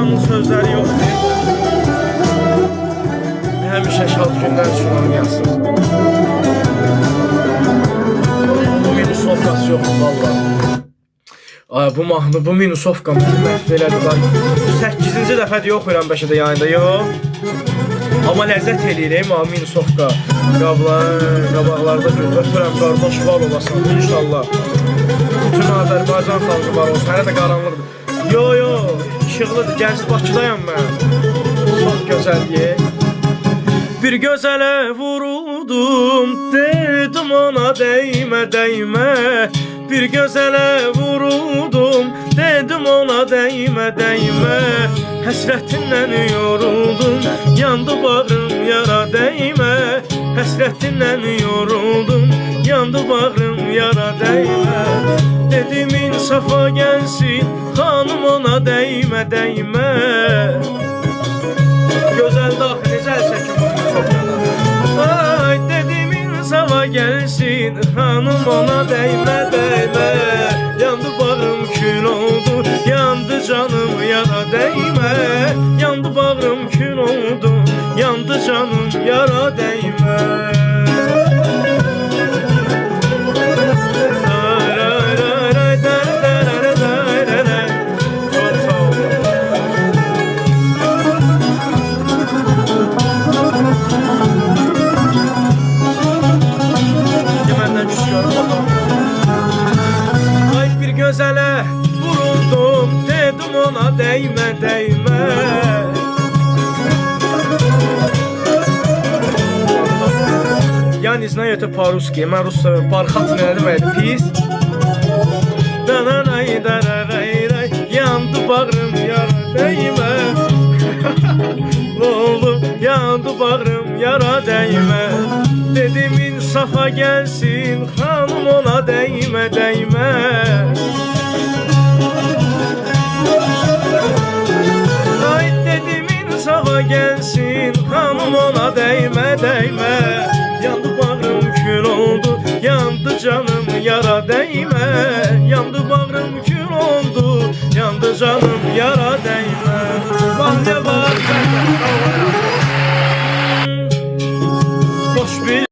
Onun sözləri yoxdur. Həmişə şad günlər üçün oynayasın. Bu minusovkası yoxdur valla. Bu mahnı, bu minusovka məhv elədi. 8-ci dəfədir oxuyuram Bəşədə yayında, yox. Amma ləzzət eləyirəm, minusovka. Qabaqlarda öpürəm, qardaş var olasan, inşallah. Bütün Azərbaycan xalqı var olsun, hələ də qaranlıqdır. Yo, işıqlıdır, gəncsi Bakıdayam mən. Çox gözəldir. Bir gözələ vuruldum, dedim ona dəymə, dəymə. Bir gözələ vuruldum, dedim ona dəymə, dəymə. Həsrətindən yoruldum, yandı bağrım yara dəymə. Həsrətindən yoruldum, yandı bağrım yara dəymə. Dedim insafa gəlsin, xanım ona dəymə, dəymə. Gözəl daxil, necə əl çəkim bu minusovkada. Ay, dedim insafa gəlsin, xanım ona dəymə, dəymə. Yandı bağrım kül oldu, yandı canım yara dəymə. Yandı bağrım kül oldu, yandı canım yara dəymə. Gözələ vuruldum, dedim ona dəymə, dəymə. Я не знаю это по-русски, mən rusca barxat nə deməkdir, pis. Danaray, dararay, yandı bağrım yara dəymə. Oğlum, yandı bağrım yara dəymə. Dedim insafa gəlsin, xanım ona dəymə, dəymə. Ay, dedim insafa gəlsin, xanım ona dəymə, dəymə. Yandı bağrım kül oldu, yandı canım yara dəymə.